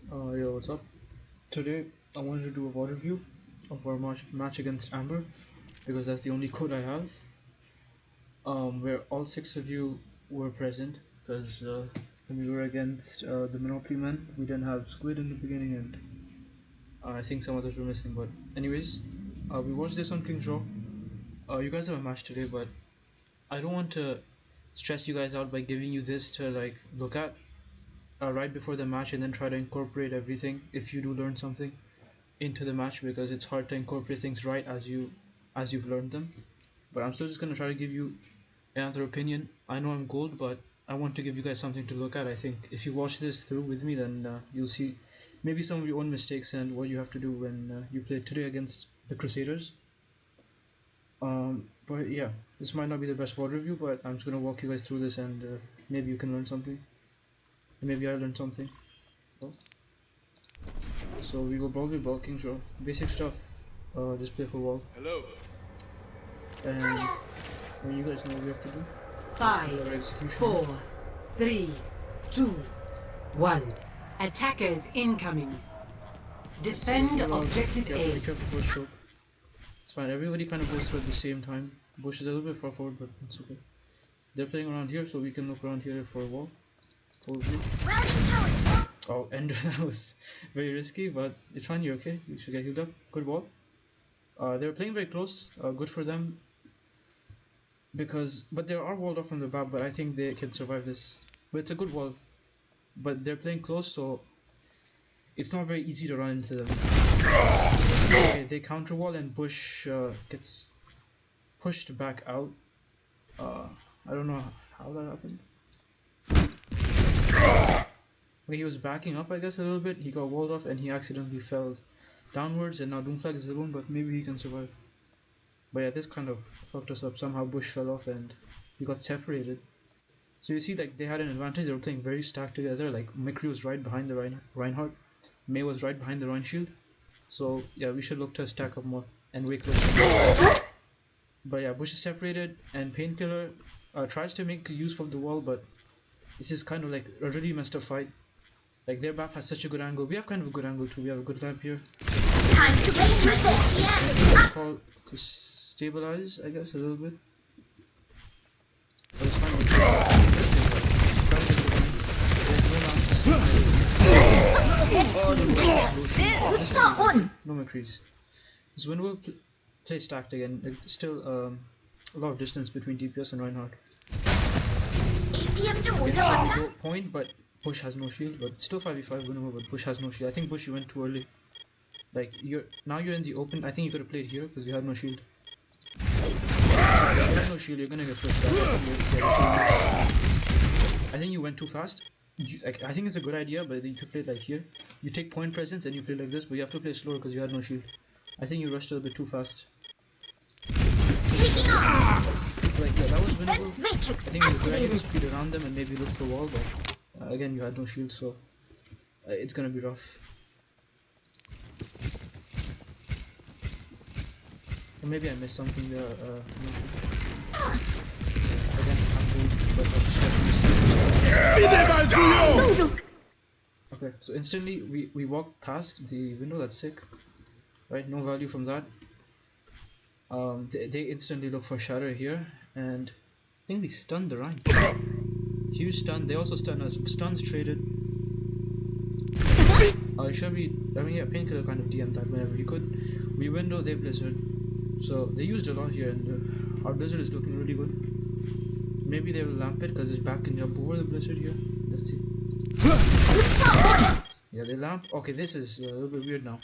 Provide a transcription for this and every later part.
Yo, what's up? Today I wanted to do a VOD review of our match against Amber because that's the only code I have. Where all six of you were present because when we were against the Monopoly men, we didn't have Squid in the beginning, and I think some others were missing. But anyways, we watched this on King's Row. You guys have a match today, but I don't want to stress you guys out by giving you this to like look at right before the match and then try to incorporate everything if you do learn something into the match because it's hard to incorporate things right as you've learned them. But I'm still just gonna try to give you another opinion. I know I'm gold, but I want to give you guys something to look at. I think if you watch this through with me, then you'll see maybe some of your own mistakes and what you have to do when you play today against the Crusaders. But yeah, this might not be the best VOD review, but I'm just gonna walk you guys through this and maybe you can learn something. Maybe I learned something. Oh. So we go Brawl with Ball, King's Row. Basic stuff, just play for wall. Hello. And you guys know what we have to do. Five, 4, 3, 2, 1. Attackers incoming. Defend objective Be A. careful for choke. It's fine, everybody kind of goes through at the same time. Bush is a little bit far forward, but it's okay. They're playing around here, so we can look around here for a wall. Probably. Oh, Ender, that was very risky, but it's fine, you're okay. You should get healed up. Good wall. They were playing very close, good for them. But they are walled off from the back, but I think they can survive this. But it's a good wall. But they're playing close, so it's not very easy to run into them. Okay, they counter wall and Bush gets pushed back out. I don't know how that happened. Okay, he was backing up, I guess, a little bit. He got walled off and he accidentally fell downwards, and now Doomflag is alone, but maybe he can survive. But yeah, this kind of fucked us up. Somehow Bush fell off and we got separated. So you see, like, they had an advantage. They were playing very stacked together. Like, Mikri was right behind the Reinhardt. May was right behind the Rhine Shield. So yeah, we should look to stack up more and wait closer. But yeah, Bush is separated and Painkiller tries to make use of the wall, but this is kind of like a really messed up fight. Like, their map has such a good angle. We have kind of a good angle too. We have a good lamp here. Time to take my yes. Call to stabilize, I guess, a little bit. But it's fine. Try to get the no increase. So when we'll play stacked again, there's still a lot of distance between DPS and Reinhardt. It's point, but Bush has no shield, but still 5v5 winnable, but Bush has no shield. I think Bush, you went too early. Like, now you're in the open. I think you could have played here because you had no shield. If you have no shield, you're gonna get pushed back. I think you went too fast. I think it's a good idea, but you could play it like here. You take point presence and you play like this, but you have to play slower because you had no shield. I think you rushed a little bit too fast. Like, yeah, that was winnable. I think it was a good idea to speed around them and maybe look for a wall, but again, you had no shield, so it's gonna be rough. Or maybe I missed something there. Again, I'm good, but I'm just okay, so instantly we walked past the window. That's sick, right? No value from that. They instantly look for shatter here, and I think we stunned the Rhine. Huge stun. They also stun us. Stuns traded. It should be. I mean, yeah, Painkiller kind of DM'd that whenever he could. We window, they blizzard. So they used a lot here, and our blizzard is looking really good. Maybe they will lamp it because it's back can jump over the blizzard here. Let's see. Yeah, they lamp. Okay, this is a little bit weird now.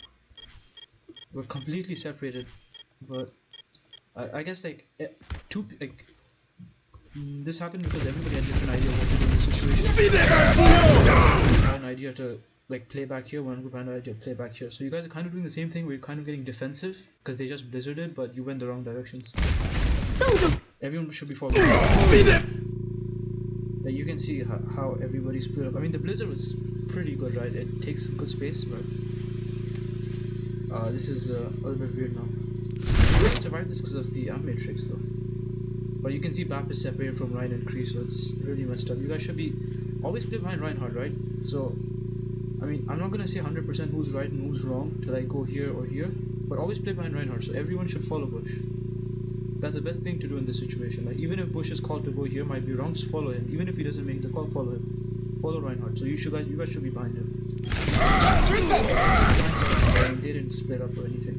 We're completely separated, but I guess like this happened because everybody had different idea what to do in this situation. I had an idea to like play back here, one group had an idea to play back here. So you guys are kind of doing the same thing. We're kind of getting defensive because they just blizzarded, but you went the wrong directions. Everyone should be following. Like, you can see how everybody split up. I mean, the blizzard was pretty good, right? It takes good space, but this is a little bit weird now. We can survive this because of the matrix though. But you can see Bap is separated from Rhine and Kree, so it's really messed up. You guys should be always play behind Reinhardt, right? So I mean, I'm not gonna say 100% who's right and who's wrong to like go here or here, but always play behind Reinhardt, so everyone should follow Bush. That's the best thing to do in this situation. Like, even if Bush is called to go here, might be wrong, just follow him. Even if he doesn't make the call, follow him. Follow Reinhardt. So you guys should be behind him. They didn't split up or anything.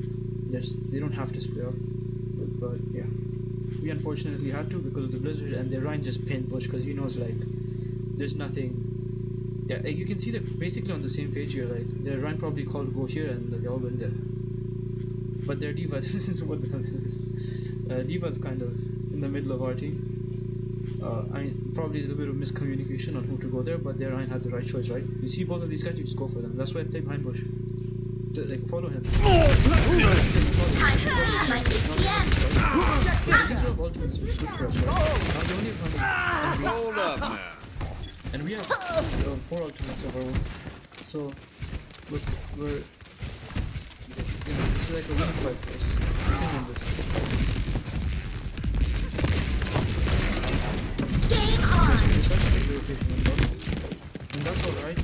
They don't have to split up, but yeah, we unfortunately had to because of the blizzard, and the Ryan just pinned Bush because he knows like there's nothing. Yeah, like you can see they're basically on the same page here. Like their Ryan probably called to go here, and they all went there. But their diva, this is what the hell is this? Diva's kind of in the middle of our team. I mean, probably a little bit of miscommunication on who to go there, but their Ryan had the right choice, right? You see both of these guys, you just go for them. That's why I play behind Bush. Like follow him. Time to raise my ATM. These are of ultimates which is good for us, right? Now the only Hold up now. and we have 4 ultimates of our own. So we're you know, it's like a winning fight for us. We can win this. Game on. And that's alright.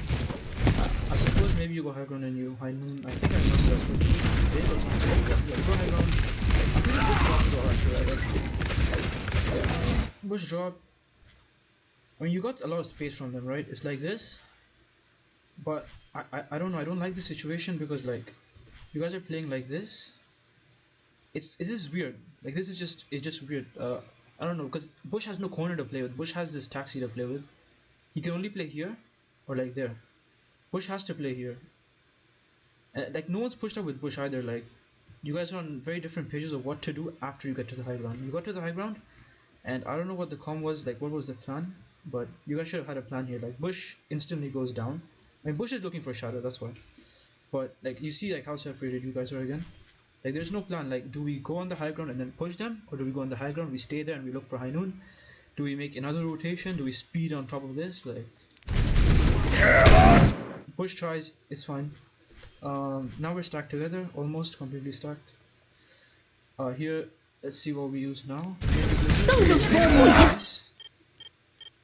I suppose maybe you go high ground and you high noon. I think I remember that's what you did or something. Yeah, go high ground. I think Bush drop to go actually. Yeah. Bush drop. I mean, you got a lot of space from them, right? It's like this. But I don't know. I don't like the situation because like you guys are playing like this. It's just weird. Like this is just weird. I don't know because Bush has no corner to play with. Bush has this taxi to play with. He can only play here or like there. Bush has to play here. And like no one's pushed up with Bush either. Like you guys are on very different pages of what to do after you get to the high ground. You got to the high ground, and I don't know what the comm was. Like what was the plan? But you guys should have had a plan here. Like Bush instantly goes down. I mean Bush is looking for shadow. That's why. But like you see like how separated you guys are again. Like there's no plan. Like do we go on the high ground and then push them, or do we go on the high ground, we stay there and we look for high noon? Do we make another rotation? Do we speed on top of this? Like Bush tries, it's fine. Now we're stacked together, almost completely stacked. Here, let's see what we use now.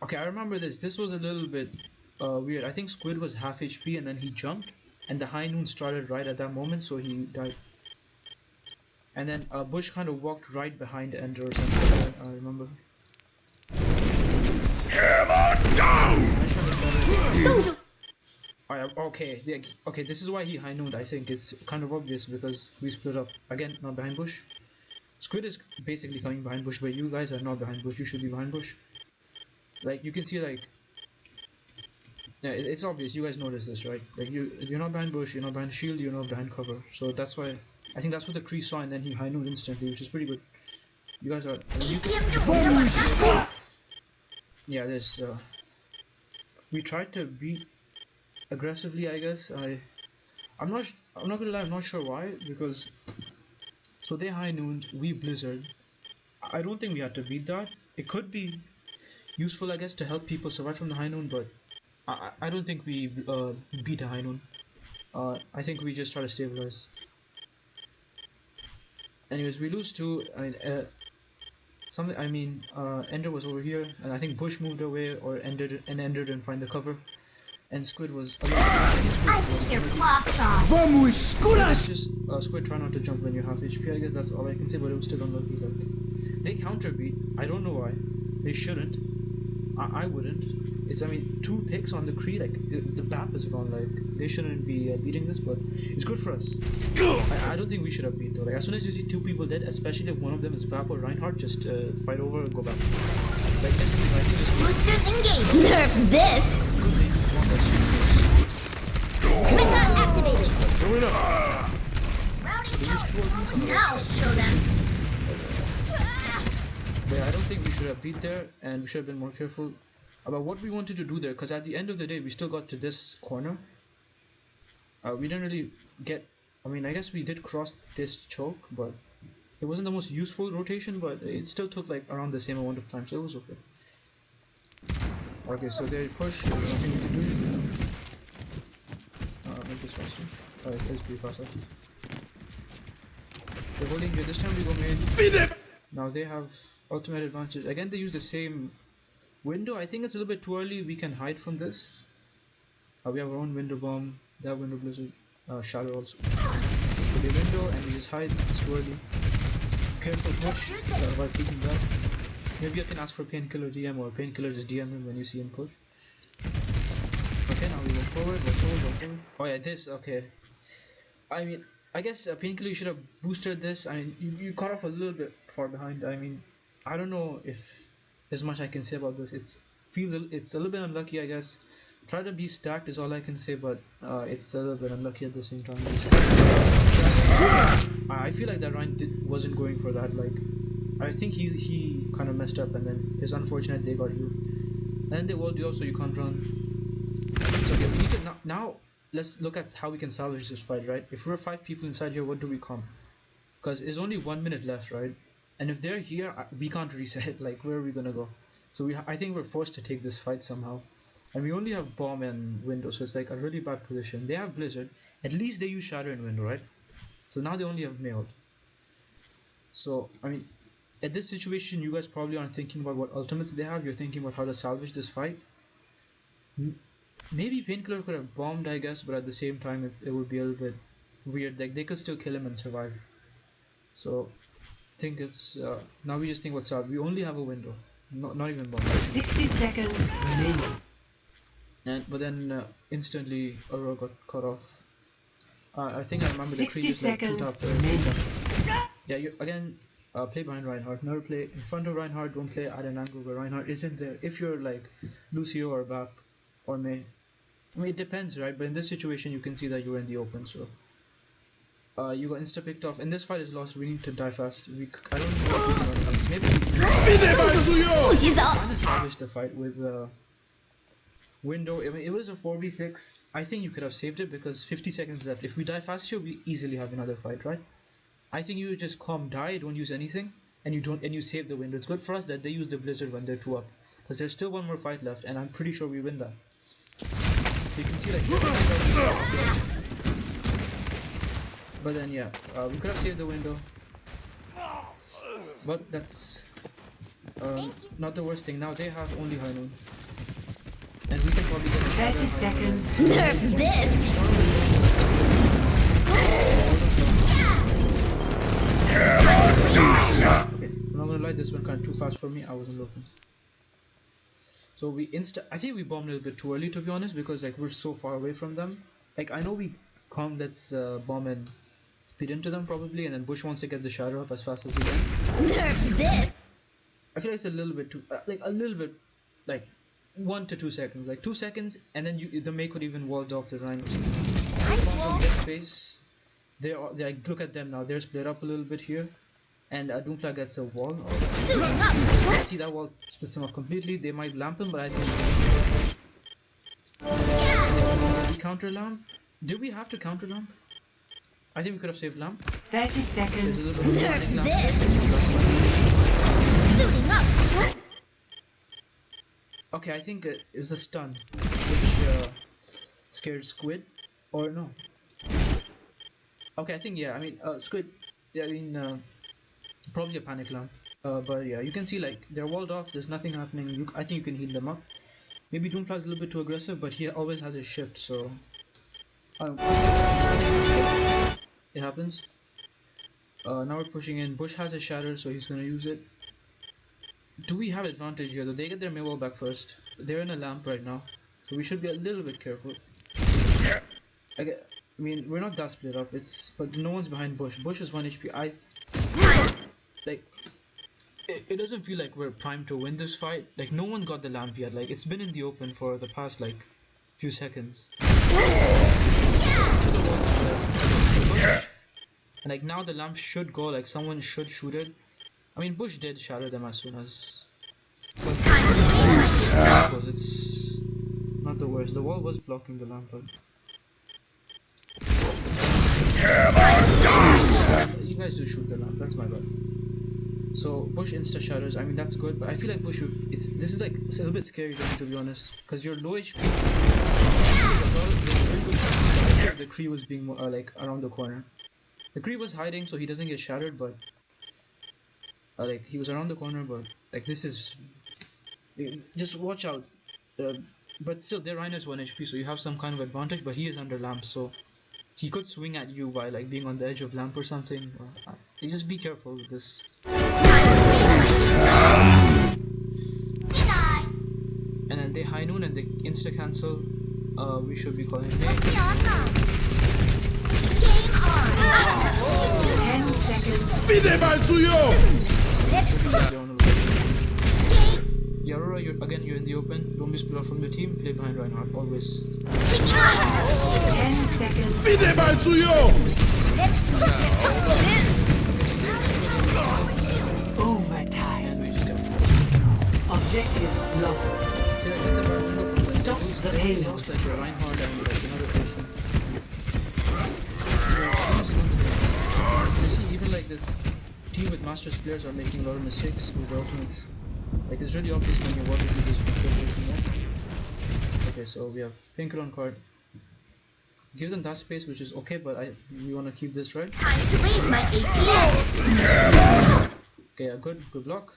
Okay, I remember this. This was a little bit weird. I think Squid was half HP and then he jumped, and the high noon started right at that moment, so he died. And then Bush kind of walked right behind Ender or something. I remember. Hammer down! Okay, yeah, okay, this is why he high nooned. I think it's kind of obvious because we split up. Again, not behind Bush. Squid is basically coming behind Bush, but you guys are not behind Bush. You should be behind Bush. Like, you can see, like... Yeah, it's obvious. You guys notice this, right? Like, you're not behind Bush, you're not behind shield, you're not behind cover. So that's why... I think that's what the Kree saw, and then he high nooned instantly, which is pretty good. You guys are... Yeah, there's... we tried to beat aggressively, I guess. I'm not gonna lie, I'm not sure why, because so they high nooned, we blizzard. I don't think we had to beat that. It could be useful, I guess, to help people survive from the high noon, but I don't think we beat a high noon. I think we just try to stabilize. Anyways, we lose two. Ender was over here, and I think Bush moved away, or Ender didn't find the cover, and Squid was. I think your clock's off. It's just Squid, try not to jump when you're half HP. I guess that's all I can say, but it was still unlucky. Like they counter beat. I don't know why. They shouldn't. I wouldn't. It's 2 picks on the Kree. Like the BAP is gone. Like they shouldn't be beating this, but it's good for us. I don't think we should have beat though. Like as soon as you see 2 people dead, especially if one of them is BAP or Reinhardt, just fight over and go back. Like Boosters engaged. Nerf this. Missile activated. Rounding out. Now show them. But yeah, I don't think we should have beat there, and we should have been more careful about what we wanted to do there, because at the end of the day we still got to this corner. We didn't really get, I guess we did cross this choke, but it wasn't the most useful rotation, but it still took like around the same amount of time, so it was okay. Okay, so they push, there's nothing we can do. Make this faster. It's pretty fast actually. They're holding here, this time we go mid. Now they have ultimate advantage. Again, they use the same window. I think it's a little bit too early. We can hide from this. We have our own window bomb. They have window blizzard shadow also. So they window and we just hide. It's too early. Careful push while peeking that. Maybe I can ask for painkiller DM or painkiller just DM him when you see him push. Okay, now we go forward, go forward, go forward. Oh yeah, this, okay. I mean, I guess painkiller you should have boosted this. I mean, you caught off a little bit far behind. I mean, I don't know if there's much I can say about this. It's a little bit unlucky, I guess. Try to be stacked is all I can say, but it's a little bit unlucky at the same time. I feel like that Ryan wasn't going for that. Like, I think he kind of messed up, and then it's unfortunate they got you. And then they walled you up, so you can't run. So okay, we need to now let's look at how we can salvage this fight, right? If we're 5 people inside here, what do we come? Because there's only 1 minute left, right? And if they're here, we can't reset. Like, where are we gonna go? So I think we're forced to take this fight somehow. And we only have bomb and window, so it's like a really bad position. They have blizzard. At least they use shadow and window, right? So now they only have mailed. So I mean, at this situation, you guys probably aren't thinking about what ultimates they have. You're thinking about how to salvage this fight. Maybe painkiller could have bombed, I guess, but at the same time, it would be a little bit weird. Like, they could still kill him and survive. So I think it's now we just think what's up. We only have a window, not even bomb. 60 seconds remaining. But then instantly Aurora got cut off. I think I remember the 60 previous like two seconds top. Yeah, you again play behind Reinhardt. Never play in front of Reinhardt. Don't play at an angle where Reinhardt isn't there. If you're like Lucio or Bap or May, I mean it depends, right? But in this situation, you can see that you're in the open. So you got insta picked off, and this fight is lost. We need to die fast. I don't know what we can run. Maybe we can salvage the fight with window. I mean, it was a 4v6. I think you could have saved it because 50 seconds left. If we die fast here, we easily have another fight, right? I think you just calm, die, don't use anything, and you save the window. It's good for us that they use the blizzard when they're 2 up, because there's still one more fight left, and I'm pretty sure we win that. So you can see like, but then yeah, we could have saved the window, but that's not the worst thing. Now they have only high noon. And we can probably get a 30 seconds. Nerf this! Okay, I'm not gonna lie, this went kind of too fast for me. I wasn't looking. So I think we bombed a little bit too early, to be honest, because like we're so far away from them. Like, I know we can't let's bomb and speed into them probably, and then Bush wants to get the shadow up as fast as he can. Nerf this! I feel like it's a little bit too like 1 to 2 seconds, like 2 seconds, and then the May could even walled off the rhinos. Get space. They like, look at them now. They're split up a little bit here, and Doomflag gets a wall. See that wall splits them up completely. They might lamp him, but I think we counter lamp. Did we have to counter lamp? I think we could have saved lamp. 30 seconds. There's a little bit of panic lamp there. Suiting up! Okay, I think it was a stun, which scared Squid, or no? Okay, I think yeah. I mean, Squid. Yeah, I mean, probably a panic lamp. But yeah, you can see like they're walled off. There's nothing happening. I think you can heal them up. Maybe Doomflag's a little bit too aggressive, but he always has a shift, so it happens. Now we're pushing in. Bush has a shatter, so he's gonna use it. Do we have advantage here though? They get their Maywall back first. They're in a lamp right now, so we should be a little bit careful. I mean, we're not that split up. But no one's behind Bush. Bush is 1 HP. It doesn't feel like we're primed to win this fight. Like, no one got the lamp yet. Like, it's been in the open for the past like few seconds. And like now the lamp should go. Like, someone should shoot it. I mean, Bush did shatter them as soon as. It's not the worst. The wall was blocking the lamp, but you guys do shoot the lamp. That's my bad. So Bush insta shatters. I mean, that's good, but I feel like Bush. This is like it's a little bit scary to be honest, because you're low HP. The Kree was being like around the corner. The Kree was hiding, so he doesn't get shattered, but. Like, he was around the corner, but like this is just watch out. But still, their Rhino is 1 HP, so you have some kind of advantage, but he is under lamp, so he could swing at you by like being on the edge of lamp or something. You just be careful with this. And then they high noon and they insta cancel. We should be calling it. 10 seconds. Fide mal suyo! Yeah, Aurora, you're in the open. Don't be split off from the team. Play behind Reinhardt, always. 10 seconds. Fide mal suyo! Overtime. And we just got. Objective lost. See, like, that's a bad window for Stop the payload. lost like your Reinhardt and like another person. You see, even like this team with Masters players are making a lot of mistakes with the ultimates. Like it's really obvious when you're watching this situation, right? Okay, so we have Pinker on card. Give them that space, which is okay, but we want to keep this, right? Time to raise my APM. Okay, good block.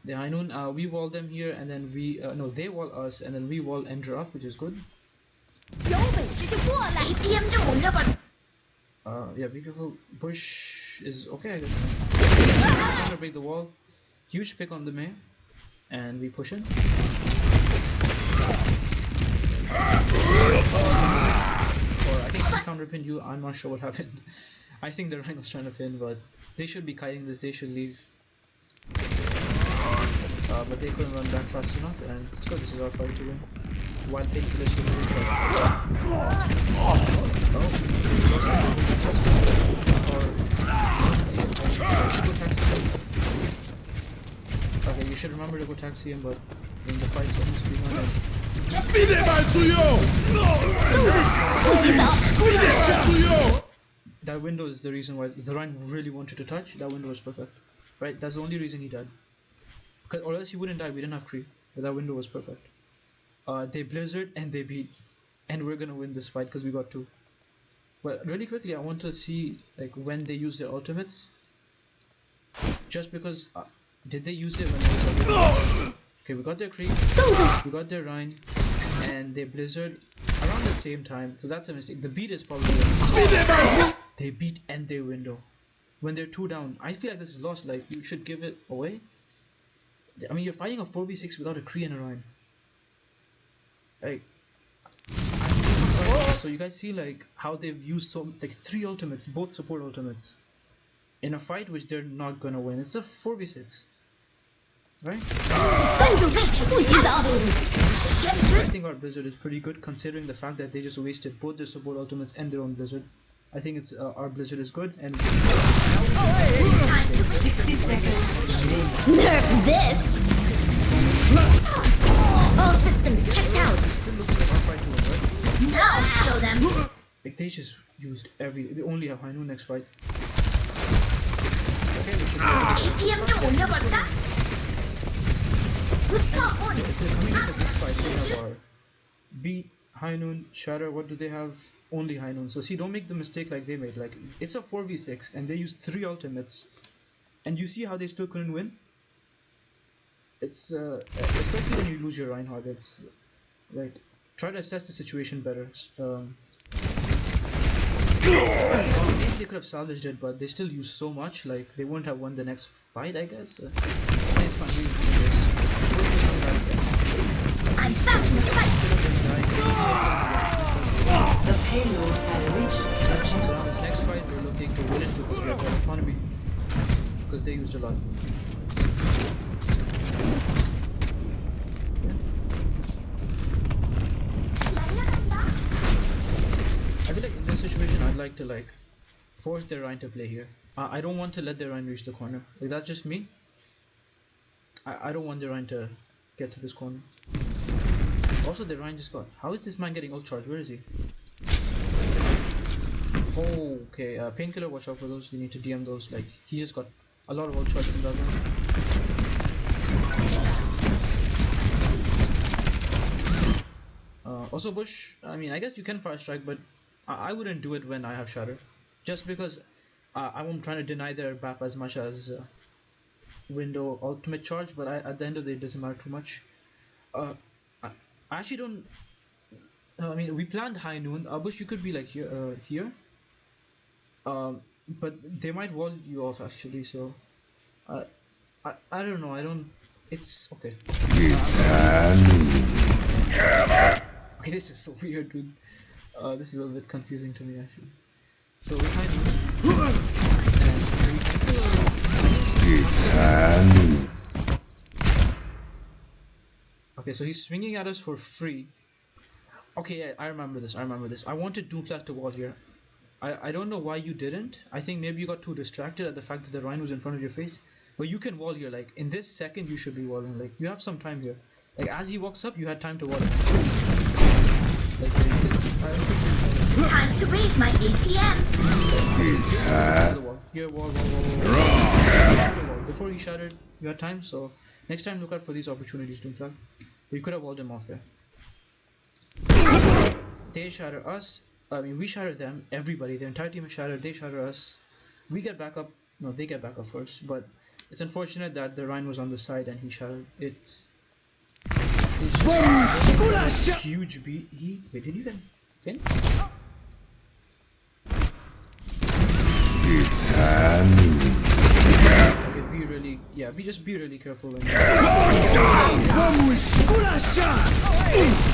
The high noon, we wall them here, and then we no, they wall us, and then we wall Ender up, which is good. 有本事就过来！APM 就红着吧。 Yeah, be careful. Push is okay, I guess. Trying to break the wall. Huge pick on the Mei, and we push in. Or I think he counter pinned you. I'm not sure what happened. I think the Rhino's trying to pin, but they should be kiting this. They should leave. But they couldn't run back fast enough, and it's good. This is our fight to win. While Painkiller should move. Okay, you should remember to go taxi him, but in the fight's almost being on. Fide mal suyo! Fide mal suyo! That window is the reason why the Rhine really wanted to touch. That window was perfect, right? That's the only reason he died. Because or else he wouldn't die. We didn't have creep, but that window was perfect. They blizzard and they beat, and we're gonna win this fight because we got 2. But really quickly, I want to see like when they use their ultimates. Just because did they use it when they was okay? We got their creep, we got their Rhine, and they blizzard around the same time. So that's a mistake. The beat is probably they beat and they window when they're 2 down. I feel like this is lost. Like you should give it away. I mean, you're fighting a 4v6 without a Kree and a Rhine. Like, so you guys see like how they've used like 3 ultimates, both support ultimates, in a fight which they're not gonna win. It's a 4v6, right? I think our blizzard is pretty good considering the fact that they just wasted both their support ultimates and their own blizzard. I think it's our blizzard is good and 60 seconds. Nerf this! All systems checked out. still looking like our fight to win, right? Now I'll show them. Like they just used they only have Hainu next fight. Okay, we should APM 就红着吧的。if they're coming into this fight, they have our beat, Hainun, Shatter. What do they have? Only Hainun. So see, don't make the mistake like they made. Like it's a 4v6 and they used 3 ultimates, and you see how they still couldn't win. It's especially when you lose your Reinhardt. It's like try to assess the situation better. Maybe they could have salvaged it, but they still used so much. Like they wouldn't have won the next fight, I guess. It's fine. We can do this. I'm back in the fight. The payload has reached the So checkpoint. now this next fight, we're looking to win it because we have better economy. Because they used a lot. I feel like in this situation, I'd like to like force their Rhine to play here. I don't want to let their Rhine reach the corner. Like that's just me. I don't want their Rhine to get to this corner. Also, the Rhine just got. How is this man getting all charged? Where is he? Oh, okay. Painkiller, watch out for those. You need to DM those. Like he just got a lot of all charge from that one. Also, Bush. I mean, I guess you can fire strike, but I wouldn't do it when I have Shatter, just because I'm trying to deny their BAP as much as window ultimate charge. But at the end of the day, it doesn't matter too much. I actually don't. I mean, we planned high noon. Bush, you could be like here. But they might wall you off actually. So, uh, I don't know. I don't. It's okay. Okay, this is so weird, dude. This is a little bit confusing to me actually. So we're trying to. Okay, so he's swinging at us for free. Okay, yeah, I remember this. I wanted Doomflag to wall here. I don't know why you didn't. I think maybe you got too distracted at the fact that the Rhine was in front of your face. But you can wall here. Like in this second, you should be walling. Like you have some time here. Like as he walks up, you had time to wall him. Like I'm pretty sure. Time to raise my APM. Here, wall. Before he shattered, you had time. So next time, look out for these opportunities, Doomflag. We could have walled him off there. They shatter us. I mean, we shatter them. Everybody, the entire team is shattered. They shatter us. We get back up. No, they get back up first. But it's unfortunate that the Rhine was on the side and he shattered. It's just a huge beat. Wait, did he even win? Okay, be really careful.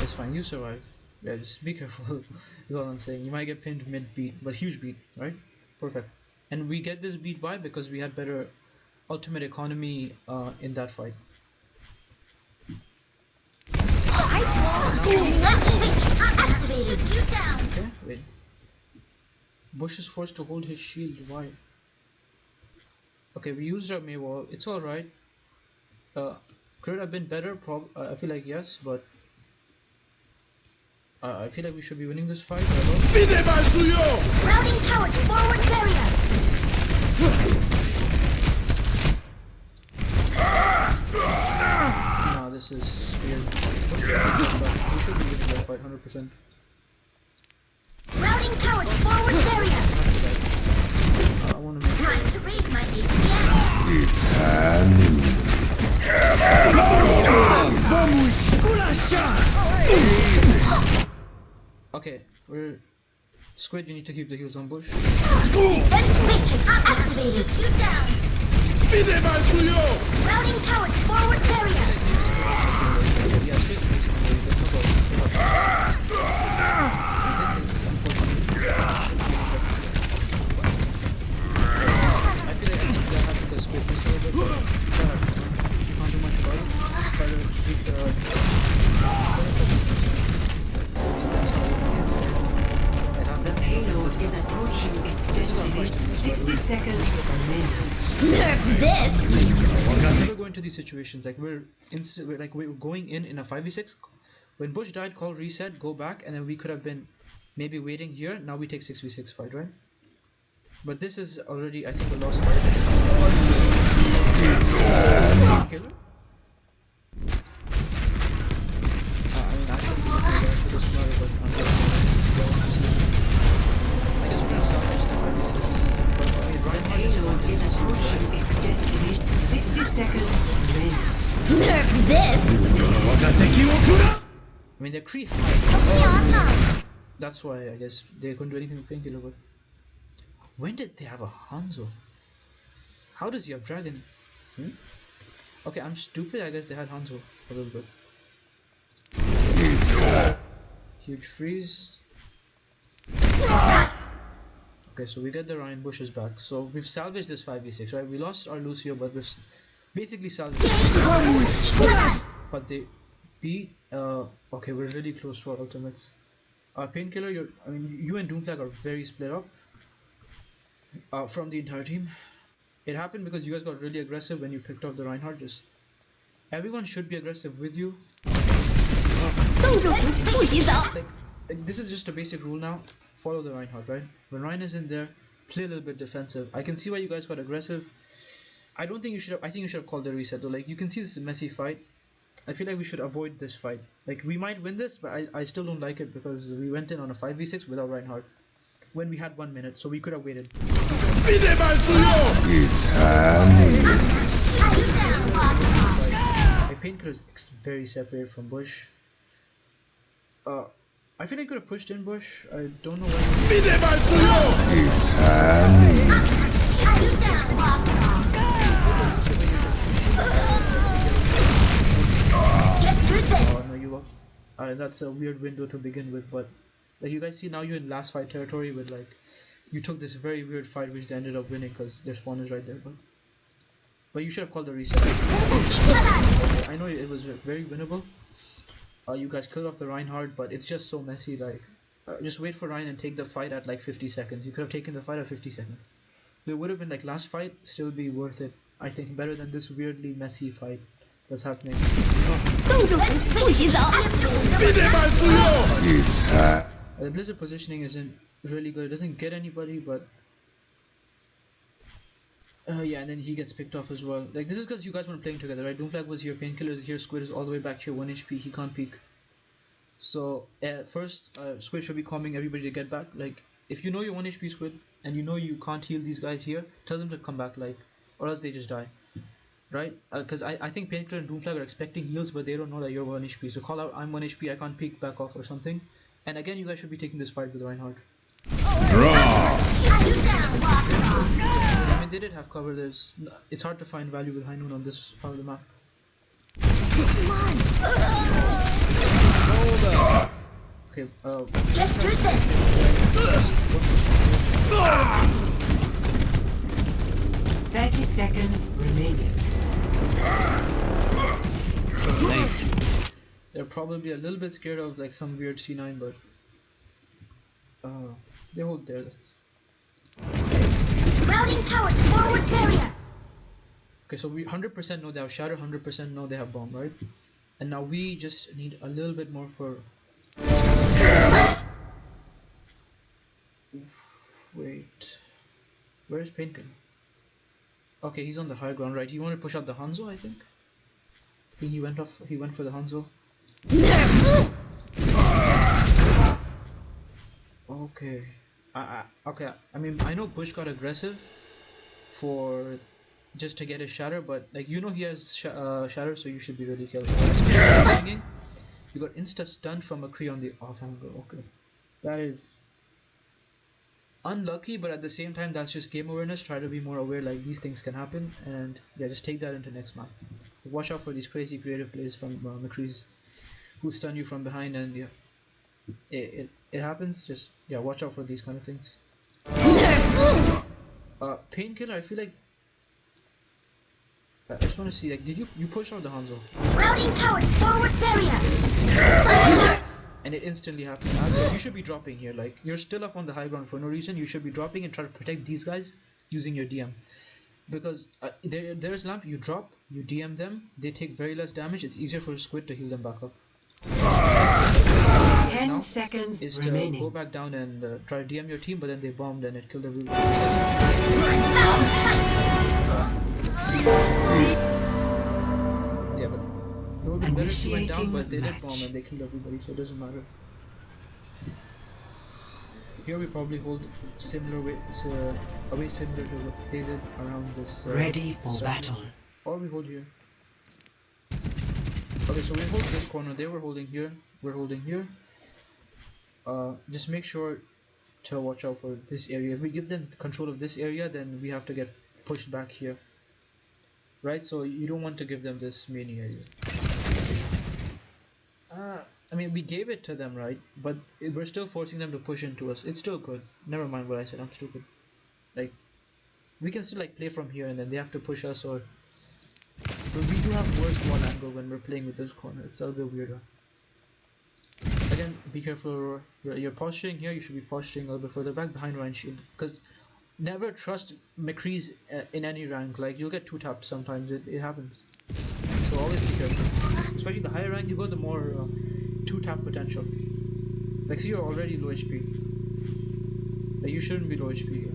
It's fine. You survive. Yeah, just be careful. Is all I'm saying. You might get pinned mid beat, but huge beat, right? Perfect. And we get this beat by because we had better ultimate economy in that fight. Activated. You down. Okay, wait. Bush is forced to hold his shield. Why? Okay, we used our May wall. It's alright. Could it have been better? I feel like yes, but I feel like we should be winning this fight. Fide mal suyo! Routing tower to forward barrier. Nah, this is weird. We should be winning that fight 100%. Routing tower to forward barrier. I want to make sure. Time to raise my APM. Okay, we're Squid. You need to keep the heals on Bush. Defense matrix activated. You down. Fide mal suyo! Routing tower to forward barrier. Yeah, Squid is basically the trouble. This is unfortunate. I feel like I need to have to Squid this a little bit, but you can't do much about it. Try to keep the. The payload is approaching its destination. 60 seconds remaining. Nerf this. Never go into these situations. Like we're going in a 5v6. When Bush died, call reset, go back, and then we could have been maybe waiting here. Now we take 6v6 fight, right? But this is already, I think, a lost fight. Killer? I mean, I should be this smarter, but I'm just I guess we're gonna salvage the 5v6. But I mean, Reinhardt is Payload is approaching its destination. 60 seconds remaining. Nerf this. I mean, they're Kree. That's why I guess they couldn't do anything with Painkiller. But when did they have a Hanzo? How does he have Dragon? Okay, I'm stupid. I guess they had Hanzo a little bit. Huge freeze. Okay, so we get the Ryan Bushes back. So we've salvaged this 5v6, right? We lost our Lucio, but we've basically salvaged it. But they beat. Okay, we're really close to our ultimates. Painkiller, you and Doomflag are very split up from the entire team. It happened because you guys got really aggressive when you picked off the Reinhardt. Just everyone should be aggressive with you. Like this is just a basic rule now. Follow the Reinhardt, right? When Ryan is in there, play a little bit defensive. I can see why you guys got aggressive. I don't think you should have. I think you should have called the reset though. Like you can see this is a messy fight. I feel like we should avoid this fight. Like we might win this, but I still don't like it because we went in on a 5v6 without Reinhardt when we had 1 minute, so we could have waited. Fide mal suyo! My Painkiller is very separated from Bush. Uh, I feel like I could have pushed in Bush. I don't know why. Fide mal suyo! Oh no, you lost. That's a weird window to begin with, but like you guys see now, you're in last fight territory with like you took this very weird fight which they ended up winning because their spawn is right there. But you should have called the reset. I know it was very winnable. You guys killed off the Reinhardt, but it's just so messy. Like, just wait for Ryan and take the fight at like 50 seconds. You could have taken the fight at 50 seconds. It would have been like last fight, still be worth it. I think better than this weirdly messy fight that's happening. 公主不许走。Fide mal suyo! The Blizzard positioning isn't really good. It doesn't get anybody, but yeah, and then he gets picked off as well. Like this is because you guys weren't playing together, right? Doomflag was here, Painkiller is here, Squid is all the way back here, 1 HP. He can't peek. So first, Squid should be calming everybody to get back. Like if you know you're 1 HP Squid and you know you can't heal these guys here, tell them to come back, like, or else they just die. Right? Because I think Painkiller and Doomflag are expecting heals, but they don't know that you're 1 HP. So call out, I'm 1 HP, I can't peek, back off or something. And again, you guys should be taking this fight with Reinhardt. I mean, they did have cover. It's hard to find value with High Noon on this part of the map. Okay, Get through this. 30 seconds remaining. they're probably a little bit scared of like some weird C9, but they hold there. Routing towards forward barrier. Okay, so we 100% know they have Shatter, 100% know they have Bomb, right? And now we just need a little bit more for... Oof, wait. Where's Painkiller? Okay, he's on the high ground, right? He wanted to push out the Hanzo, I think. I think he went for the Hanzo. Okay. Okay, I mean, I know Bush got aggressive for just to get his Shatter, but like you know he has Shatter, so you should be really careful. You got insta stun from McCree on the off angle. Okay, that is unlucky, but at the same time that's just game awareness. Try to be more aware, like these things can happen, and yeah, just take that into next map. Watch out for these crazy creative plays from McCree's, who stun you from behind, and yeah, it happens. Just yeah, watch out for these kind of things. Painkiller, I feel like I just want to see, like, did you push out the Hanzo? Routing towards forward barrier. And it instantly happened. You should be dropping here, like, you're still up on the high ground for no reason. You should be dropping and try to protect these guys using your DM. Because there's Lamp, you drop, you DM them, they take very less damage, it's easier for Squid to heal them back up. 10 seconds is remaining. to go back down and try to DM your team, but then they bombed and it killed everybody. Yeah, but it would be better if you went down, but they did bomb and they killed everybody, so it doesn't matter. Here we probably hold similar way, a way similar to what they did around this. Ready for circle. battle. Or we hold here. Okay, so we hold this corner. They were holding here. We're holding here. Just make sure to watch out for this area. If we give them control of this area, then we have to get pushed back here. Right? So you don't want to give them this main area. I mean, we gave it to them, right? But we're still forcing them to push into us. It's still good. Never mind what I said. I'm stupid. Like, we can still like play from here, and then they have to push us, or. But we do have worse wall angle when we're playing with this corner. It's a little bit weirder. Again, be careful. You're posturing here. You should be posturing a little bit further back behind Ryan Shield, because never trust McCree's in any rank. Like, you'll get 2-tapped sometimes. It happens. So always be careful. Especially the higher rank you go, the more 2-tap potential. Like, see, you're already low HP. Like, you shouldn't be low HP here.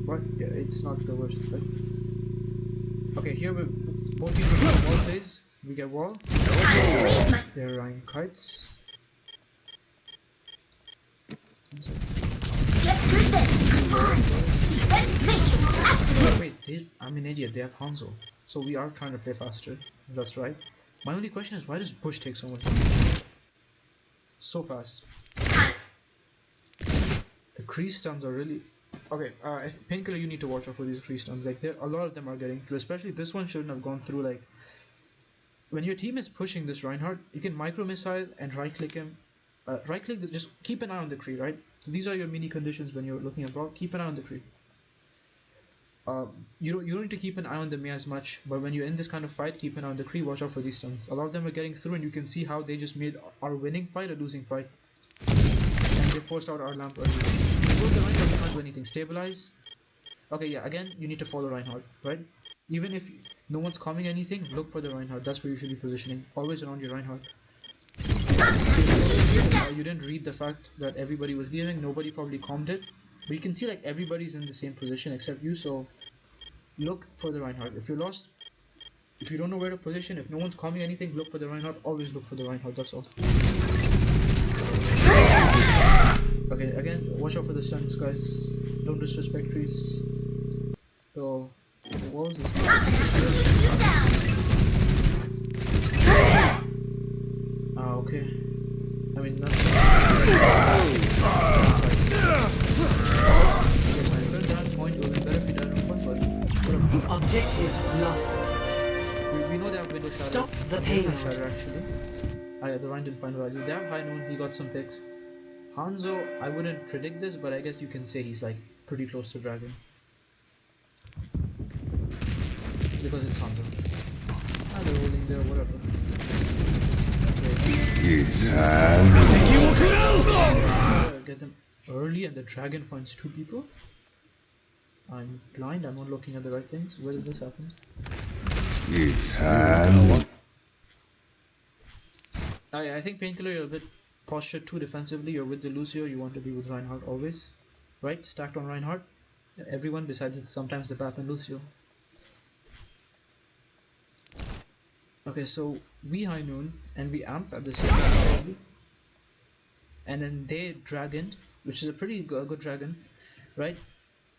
But yeah, it's not the worst, right? Okay, here we're both people get wall plays. We get wall. They're Ryan kites. Get through this. Come on. Wait, I'm an idiot. They have Hanzo. So we are trying to play faster. That's right. My only question is, why does push take so much time? so fast. The crease stuns are really okay. Painkiller, you need to watch out for these crease stuns. Like there, a lot of them are getting through. Especially this one shouldn't have gone through. Like when your team is pushing this Reinhardt, you can micro missile and right click him. Right click. Just keep an eye on the tree. Right. So these are your mini conditions when you're looking at ball. Keep an eye on the tree. You don't need to keep an eye on the Mei as much, but when you're in this kind of fight, keep an eye on the Kree, watch out for these stuns. A lot of them are getting through, and you can see how they just made our winning fight a losing fight. And they forced out our lamp early. Before the Reinhardt, you can't do anything. Stabilize. Okay, yeah, again, you need to follow Reinhardt, right? Even if no one's coming anything, look for the Reinhardt. That's where you should be positioning. Always around your Reinhardt. You didn't read the fact that everybody was leaving, nobody probably calmed it. But you can see like everybody's in the same position except you, so look for the Reinhardt. If you're lost, if you don't know where to position, if no one's calming anything, look for the Reinhardt. Always look for the Reinhardt, that's all. Okay, again, watch out for the stuns, guys. Don't disrespect trees. So, what was this? Okay. I mean, that's... Objective lost. We know they have window shadow. Stop the payload. Actually. The Ryan didn't find value. They have high noon, he got some picks. Hanzo, I wouldn't predict this, but I guess you can say he's like pretty close to Dragon. Because it's Hanzo. They're holding there, whatever. It's time. Get them early and the Dragon finds two people. I'm blind, I'm not looking at the right things. Where did this happen? It's time. I think Painkiller, you're a bit postured too defensively. You're with the Lucio, you want to be with Reinhardt always. Right? Stacked on Reinhardt. Everyone besides sometimes the Bap and Lucio. Okay, so we high noon and we amp at the same time. And then they dragoned, which is a pretty good dragon, right?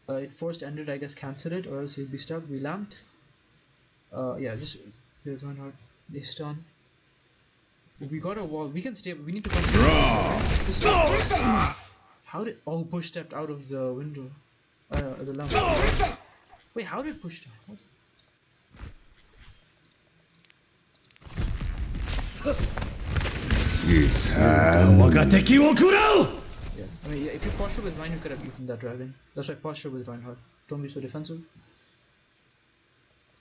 It forced ended, I guess, cancel it, or else he'd be stuck. We lamped. Yeah, just here's Reinhardt. They stun. We got a wall. We can stay. We need to come. How did? Oh, Push stepped out of the window. The lamp. Wait, how did Push step? What? It's time. Yeah, I mean, yeah, if you posture with Ryan, you could have beaten that dragon. That's why posture with Reinhardt. Don't be so defensive.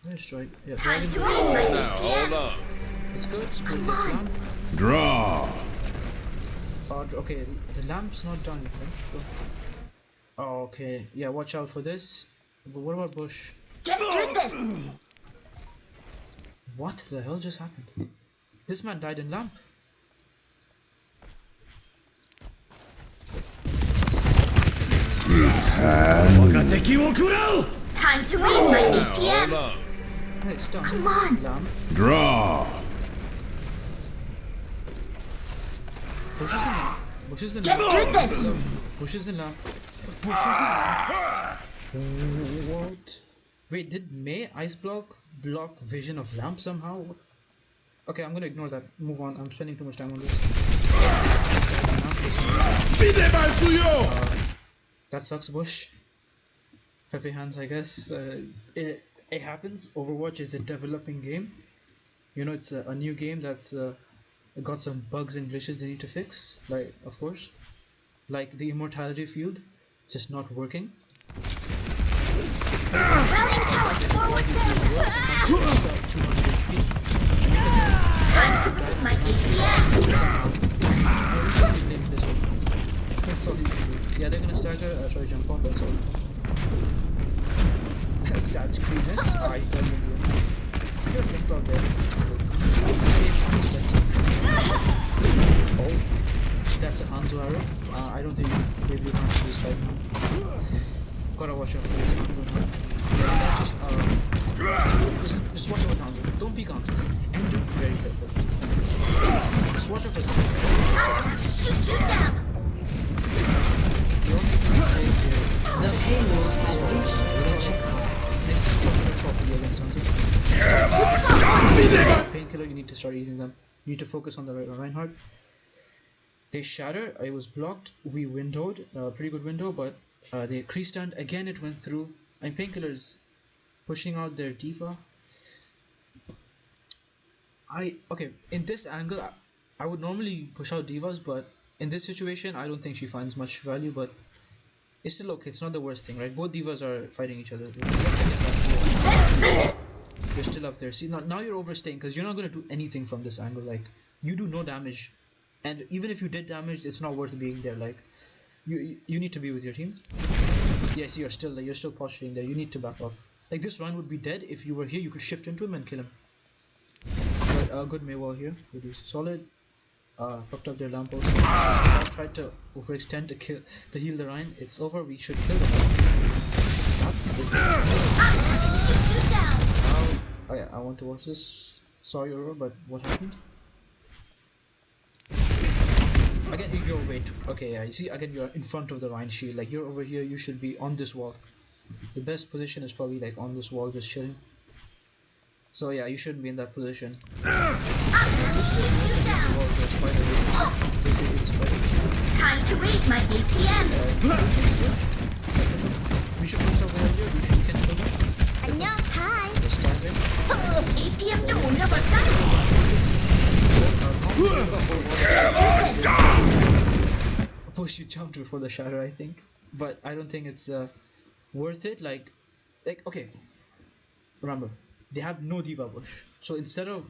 Nice strike. Yeah, dragon. Hold on. It's good. It's good. It's lamp. Draw. Okay, the lamp's not done yet, right? So. Oh, okay. Yeah, watch out for this. But what about Bush? Get through this! What the hell just happened? This man died in lamp. It's time. Time to read my APM! Hey, stop. Come on! Lamp. Draw. Bushes in lamp. Bushes in Get lamp. through this! Bushes in lamp. Bushes in lamp. What? Wait, did Mei ice block vision of lamp somehow? Okay, I'm gonna ignore that. Move on. I'm spending too much time on this. That sucks, Bush. Pepe hands, I guess. It happens. Overwatch is a developing game. You know, it's a new game that's got some bugs and glitches they need to fix. Like, of course, like the immortality field, just not working. Rallying count! Forward there! Time to read my APM! That's all you can do. Yeah, they're gonna stagger. Try to jump off. That's all. Savage cleanness. I tell you. You're jumped out there. Save 2 steps. Oh, that's a Hanzo arrow. I don't think maybe can't do this right now. Gotta watch out for this Hanzo. Just watch out for Hanzo. Don't peek Hanzo. And do very careful. Just watch out for Hanzo. Shoot you down! The payload has reached the checkpoint. Next time, Painkiller, you need to start eating them. You need to focus on the Reinhardt. They shatter. It was blocked. We windowed. Pretty good window, but the crease stand again. It went through. And painkillers pushing out their diva. Okay. In this angle, I would normally push out divas, but in this situation, I don't think she finds much value. But it's still okay. It's not the worst thing, right? Both divas are fighting each other. You're still up there. See, now you're overstaying because you're not gonna do anything from this angle. Like you do no damage, and even if you did damage, it's not worth being there. Like you need to be with your team. Yes, you're still posturing there. You need to back off. Like this run would be dead if you were here. You could shift into him and kill him. But good Maywall here. Pretty solid. Fucked up their lamppost. Tried to overextend to heal the Rhine. It's over. We should kill them. Oh yeah, I want to watch this. Sorry, Aurora, but what happened? Again, you're wait. Okay, yeah. You see, again, you're in front of the Rhine shield. Like you're over here. You should be on this wall. The best position is probably like on this wall, just chilling. So yeah, you shouldn't be in that position. Time to raise my APM. We should push over here. We should kill them. 안녕, hi. Just stand there. APM 좀 올려볼까? Push, you jumped before the shatter, I think, but I don't think it's worth it. Like okay, remember they have no diva push, so instead of,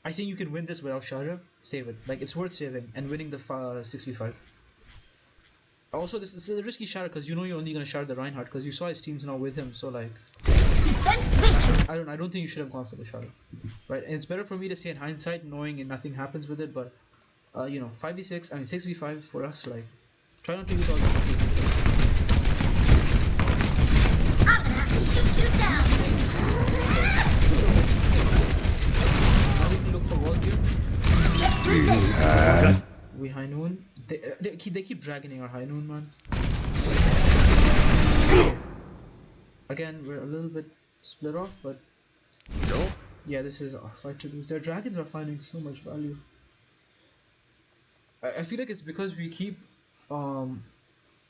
I think you can win this without shatter. Save it. Like it's worth saving and winning the 6v5. Also, this is a risky shatter because you know you're only gonna shatter the Reinhardt because you saw his team's not with him. So like, I don't think you should have gone for the shatter, right? And it's better for me to say in hindsight, knowing nothing happens with it. But you know, 5v6, I mean 6v5 for us. Like, try not to use all the. I'm gonna shoot you down. Now we can look for wall here. Get through this. We high noon. They keep dragging our high noon, man. Again, we're a little bit split off, but yeah, this is our fight to lose. Their dragons are finding so much value. I feel like it's because we keep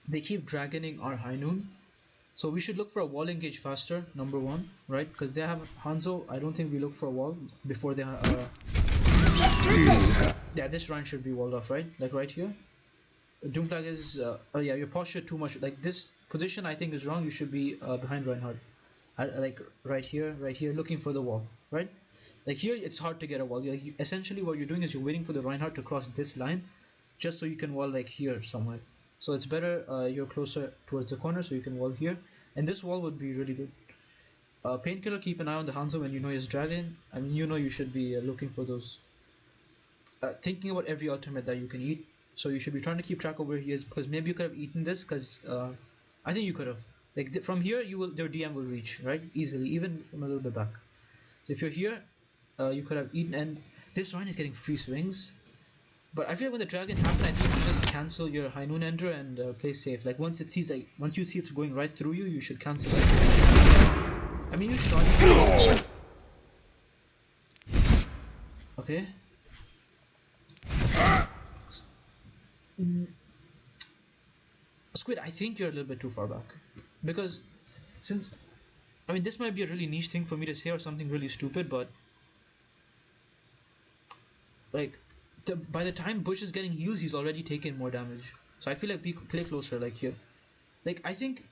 they keep dragoning our high noon, so we should look for a wall engage faster. Number one, right? Because they have Hanzo. I don't think we look for a wall before they yeah, this run should be walled off, right? Like right here. Doomflag is oh yeah, your posture too much. Like this position I think is wrong. You should be behind Reinhardt. Like right here, looking for the wall, right? Like here it's hard to get a wall. Essentially what you're doing is you're waiting for the Reinhardt to cross this line just so you can wall like here somewhere. So it's better you're closer towards the corner so you can wall here. And this wall would be really good. Painkiller, keep an eye on the Hanzo when you know his dragon. I mean, you know you should be looking for those. Thinking about every ultimate that you can eat. So you should be trying to keep track of where he is because maybe you could have eaten this because I think you could have. Like from here, their DM will reach right easily, even from a little bit back. So if you're here, you could have eaten. And this Rhine is getting free swings. But I feel like when the dragon happened, I think you just cancel your High Noon Ender and play safe. Like once you see it's going right through you, you should cancel it. I mean, you shot. Okay. Squid, I think you're a little bit too far back. Because, I mean, this might be a really niche thing for me to say or something really stupid, but like, by the time Bush is getting heals, he's already taken more damage. So I feel like play closer, like here. Like, I think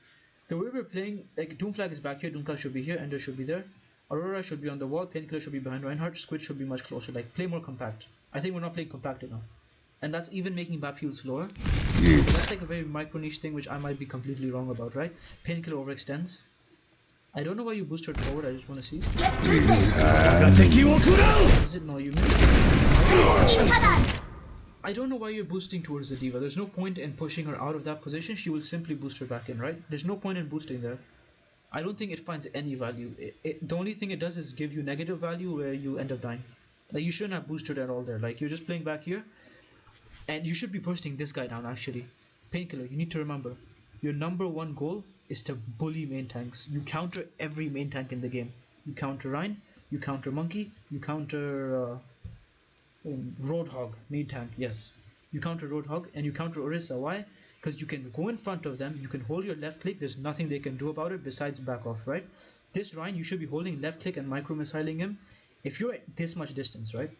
the way we're playing, like, Doomflag is back here, Doomflag should be here, Ender should be there, Aurora should be on the wall, Painkiller should be behind Reinhardt, Squid should be much closer. Like, play more compact. I think we're not playing compact enough. And that's even making Bap heal slower. So that's like a very micro niche thing which I might be completely wrong about, right? Painkiller overextends. I don't know why you boosted forward, I just want to see. Get through this. Is it? No, you missed. I don't know why you're boosting towards the diva. There's no point in pushing her out of that position. She will simply boost her back in, right? There's no point in boosting there. I don't think it finds any value. The only thing it does is give you negative value where you end up dying. Like, you shouldn't have boosted at all there. Like, you're just playing back here. And you should be bursting this guy down, actually. Painkiller, you need to remember, your number one goal is to bully main tanks. You counter every main tank in the game. You counter Rhine, you counter Monkey, you counter Roadhog, main tank, yes. you counter Roadhog, and you counter Orisa. Why? Because you can go in front of them, you can hold your left click, there's nothing they can do about it besides back off, right? This Ryan, you should be holding left click and micro missiling him. If you're at this much distance, right?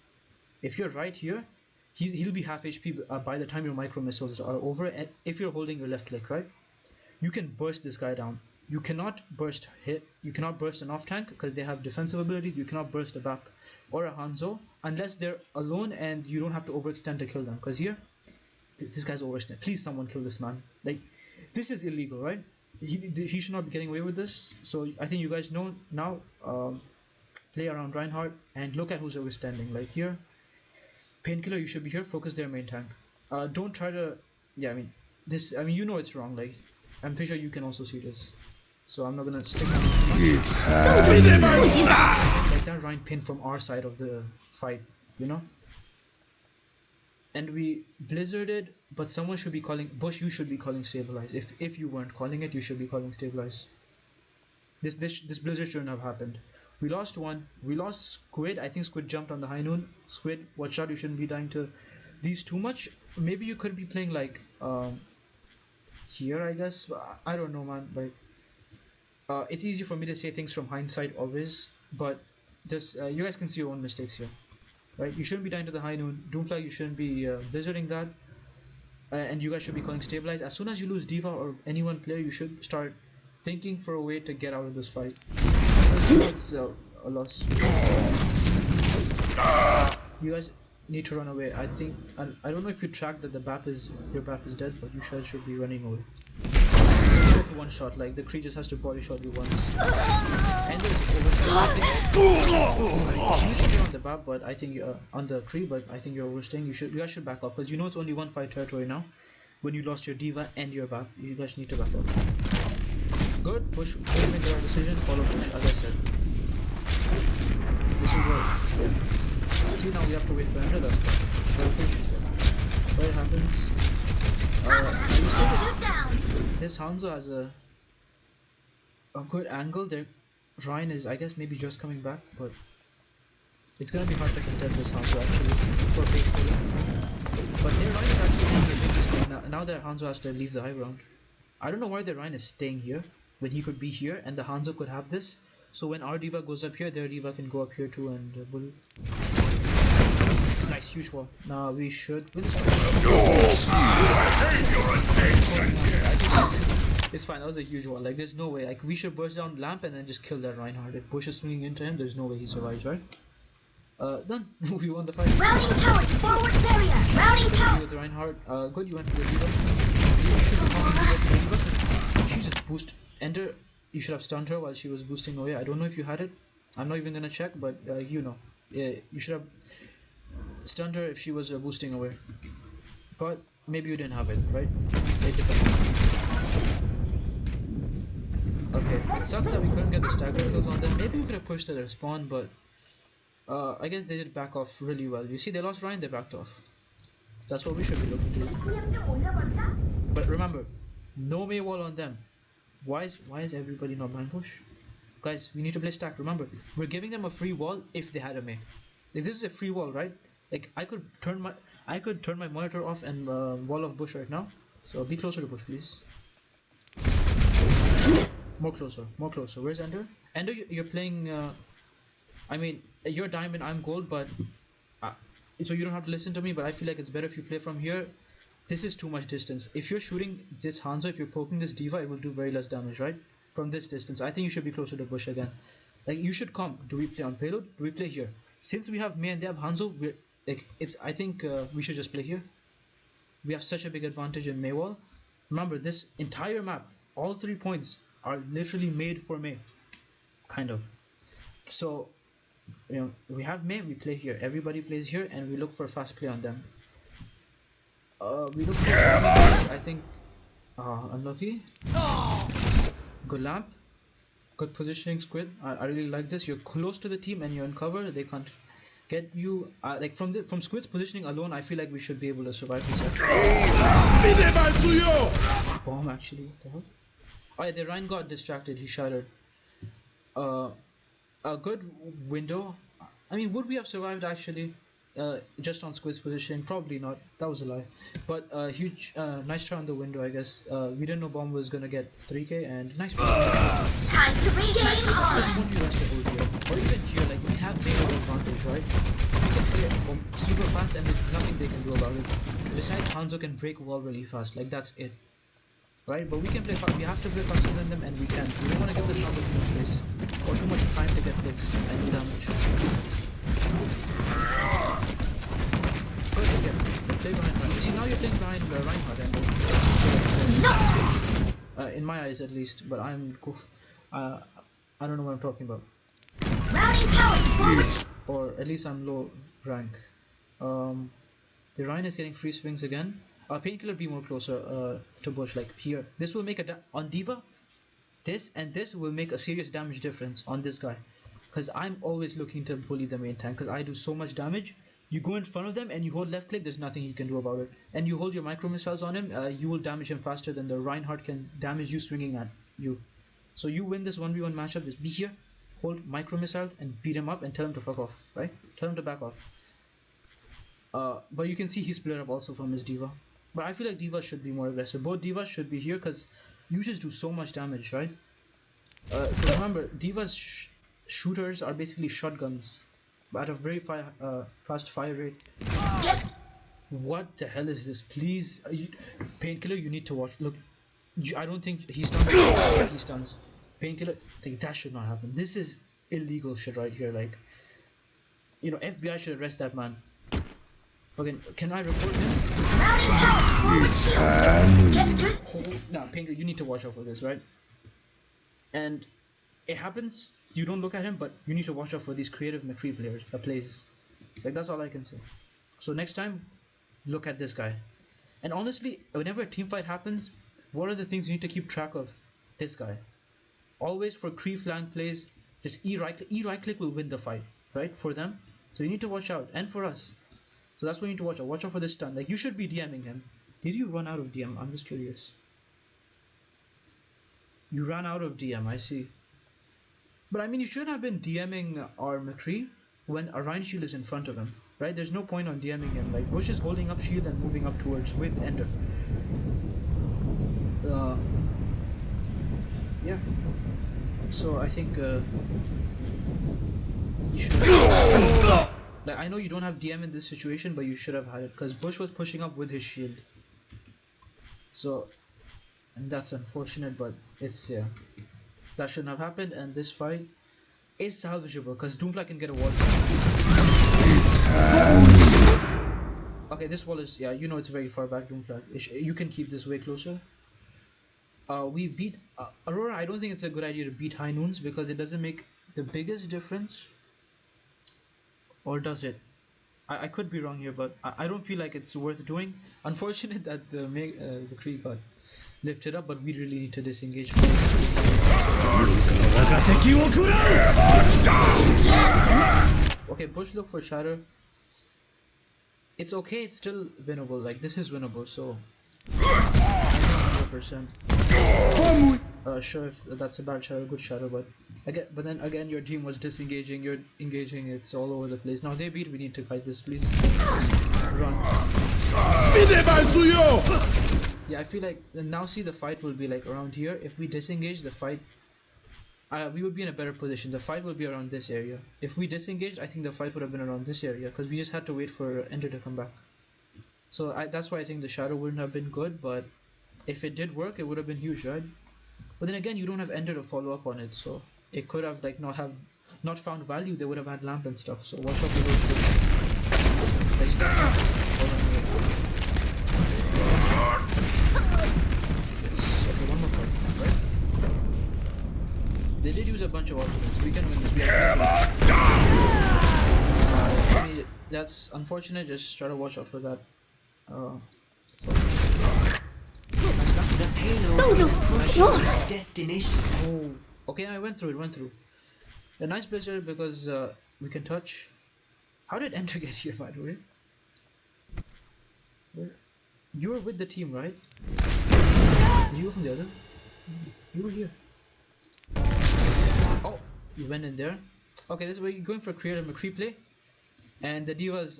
If you're right here, he'll be half HP by the time your micro missiles are over, and if you're holding your left click, right? You can burst this guy down. You cannot burst an off tank because they have defensive abilities. You cannot burst a back or a Hanzo unless they're alone and you don't have to overextend to kill them. Because here, this guy's overextended. Please, someone kill this man. Like, this is illegal, right? He should not be getting away with this. So I think you guys know now. Play around Reinhardt and look at who's overextending. Like here, Painkiller, you should be here. Focus their main tank. Don't try to. Yeah, I mean this. I mean you know it's wrong. Like I'm pretty sure you can also see this. So I'm not gonna stick on it too much. It's happening. Like that Ryan pin from our side of the fight, you know. And we blizzarded, but someone should be calling Bush. You should be calling stabilize. If you weren't calling it, you should be calling stabilize. This blizzard shouldn't have happened. We lost one. We lost Squid. I think Squid jumped on the high noon. Squid, watch out! You shouldn't be dying to these too much. Maybe you could be playing like here. I guess I don't know, man. Like it's easy for me to say things from hindsight always, but just you guys can see your own mistakes here. Right, you shouldn't be dying to the high noon. Doomflag, you shouldn't be blizzarding that. And you guys should be calling stabilize. As soon as you lose D.Va or any one player, you should start thinking for a way to get out of this fight. It's a loss. You guys need to run away. I think I don't know if you tracked that your BAP is dead, but you should be running away. With one shot, like the Kree just has to body shot you once. And there's overstaying. You should be on the BAP, but I think you're on the Kree, but I think you're overstaying. You guys should back off because you know it's only one fight territory now. When you lost your D.Va and your BAP, you guys need to back off. Good, Bush made the right decision, follow Bush, as I said. This will work. Yeah. See, now we have to wait for another stuff. They'll push. What happens? You see this Hanzo has a good angle. There, Ryan is, I guess, maybe just coming back, but it's gonna be hard to contest this Hanzo actually for base killing. But their Ryan is actually making a big mistake now that Hanzo has to leave the high ground. I don't know why their Ryan is staying here when he could be here and the Hanzo could have this. So when our D.Va goes up here, their D.Va can go up here too and bully. Nice, huge wall. Now we should. It's fine, that was a huge wall. Like, there's no way. Like, we should burst down Lamp and then just kill that Reinhardt. If Bush is swinging into him, there's no way he survives, right? Done. We won the fight. Routing turret, forward barrier. Routing turret. With Reinhardt. Good, you went to the D.Va. You should be talking to the D.Va. She just boost. Enter. You should have stunned her while she was boosting away. I don't know if you had it. I'm not even gonna check, but you know. Yeah, you should have stunned her if she was boosting away. But maybe you didn't have it, right? It depends. Okay, it sucks that we couldn't get the stagger kills on them. Maybe we could have pushed to their spawn, but I guess they did back off really well. You see, they lost Ryan, they backed off. That's what we should be looking to. But remember, no May wall on them. Why is everybody not blind push? Guys, we need to play stacked. Remember, we're giving them a free wall if they had a May. Like, this is a free wall, right? Like, I could turn my monitor off and wall of Bush right now. So be closer to Bush, please. More closer. Where's Ender? Ender, you're playing. I mean, you're diamond, I'm gold, but so you don't have to listen to me. But I feel like it's better if you play from here. This is too much distance. If you're shooting this Hanzo, if you're poking this D.Va, it will do very less damage, right? From this distance, I think you should be closer to Bush again. Like, you should come. Do we play on payload? Do we play here? Since we have May and they have Hanzo, we're like, I think we should just play here. We have such a big advantage in May wall. Remember, this entire map, all 3 points are literally made for May, kind of. So, you know, we have May, we play here. Everybody plays here, and we look for fast play on them. We look for I think unlucky. Good lamp. Good positioning, Squid. I really like this. You're close to the team and you're in cover. They can't get you. Like from Squid's positioning alone, I feel like we should be able to survive this. Bomb actually. What the hell? Oh yeah, the Ryan got distracted. He shattered. A good window. I mean, would we have survived actually? Just on Squid's positioning, probably not. That was a lie. But huge, nice try on the window, I guess. We didn't know Bomb was gonna get 3K, and nice play. Time to regain I just on. want you guys to hold here, or even here. Like we have made our advantage, right? We can play super fast, and there's nothing they can do about it. Besides, Hanzo can break wall really fast. Like that's it, right? But we can play. We have to play faster than them, and we can. We don't want to give this Hanzo too much space or too much time to get clicks and do damage. Yeah, play behind Reinhardt. See, now you're playing behind Reinhardt, and in my eyes at least. But I'm cool. I don't know what I'm talking about. Routing power forward. Or at least I'm low rank. The Ryan is getting free swings again. Painkiller, be more closer to Bush, like here. This will make on Diva. This and this will make a serious damage difference on this guy, because I'm always looking to bully the main tank, because I do so much damage. You go in front of them and you hold left click, there's nothing you can do about it. And you hold your micro missiles on him, you will damage him faster than the Reinhardt can damage you swinging at you. So you win this 1v1 matchup, just be here, hold micro missiles and beat him up and tell him to fuck off, right? Tell him to back off. But you can see he split up also from his Diva. But I feel like Diva should be more aggressive. Both Divas should be here because you just do so much damage, right? So remember, Diva's shooters are basically shotguns at a very fast fire rate. What the hell is this? Please, Painkiller, you need to watch. Look, I don't think he stuns. He stuns. Painkiller, that should not happen. This is illegal shit right here. Like, FBI should arrest that man. Okay, can I report him? Nah, Painkiller, you need to watch out for this, right? And it happens, you don't look at him, but you need to watch out for these creative McCree plays. Like, that's all I can say. So next time, look at this guy. And honestly, whenever a team fight happens, what are the things you need to keep track of? This guy. Always for Cree flank plays, just right click will win the fight, right? For them. So you need to watch out, and for us. So that's what you need to watch out. Watch out for this stun. Like, you should be DMing him. Did you run out of DM? I'm just curious. You ran out of DM, I see. But I mean, you should have been DMing our McCree when Orion Shield is in front of him, right? There's no point on DMing him. Like, Bush is holding up shield and moving up towards with Ender. Yeah. So I think you should. Like, I know you don't have DM in this situation, but you should have had it because Bush was pushing up with his shield. So, and that's unfortunate, but it's that shouldn't have happened. And this fight is salvageable because Doomfly can get a wall. Okay, this wall is it's very far back, Doomfly. You can keep this way closer. We beat Aurora. I don't think it's a good idea to beat High Noons because it doesn't make the biggest difference. Or does it? I could be wrong here, but I don't feel like it's worth doing. Unfortunate that the Kree got lifted up, but we really need to disengage. Okay, Bush look for Shatter. It's okay, it's still winnable. Like, this is winnable, so 100%. Sure, if that's a bad shadow, good shadow, but then again, your team was disengaging, you're engaging, it's all over the place. Now they beat, we need to fight this, please. Run. Yeah, I feel like, now see the fight will be like around here. If we disengage the fight, we would be in a better position. The fight will be around this area. If we disengaged, I think the fight would have been around this area, because we just had to wait for Ender to come back. So that's why I think the shadow wouldn't have been good, but if it did work, it would have been huge, right? But then again, you don't have Ender to follow up on it, so it could have like not found value. They would have had lamp and stuff. So watch out for those things. Like, stop. Yes. Okay, one more fight, right? They did use a bunch of ultimates. We can win this. We have I mean, that's unfortunate. Just try to watch out for that. The payload is approaching its destination. Oh, okay, I went through it. A nice blizzard because we can touch. How did Enter get here, by the way? You were with the team, right? Did you go from the other? You were here. Oh, you went in there. Okay, this is where you're going for a creative McCree play. And the Divas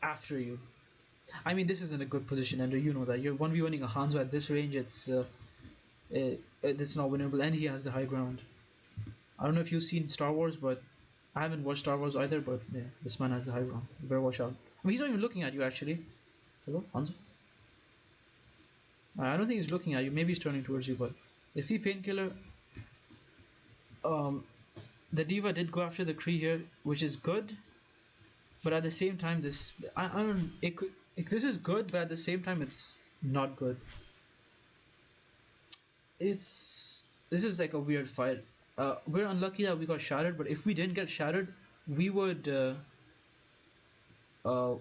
after you. I mean, this isn't a good position, and you know that. You're 1v1ing a Hanzo at this range, it's not winnable, and he has the high ground. I don't know if you've seen Star Wars, but I haven't watched Star Wars either, but yeah, this man has the high ground. You better watch out. I mean, he's not even looking at you, actually. Hello, Hanzo? I don't think he's looking at you. Maybe he's turning towards you, but you see Painkiller. Um, the diva did go after the Kree here, which is good, but at the same time, I don't. This is good, but at the same time, it's not good. This is like a weird fight. We're unlucky that we got shattered, but if we didn't get shattered, we would uh,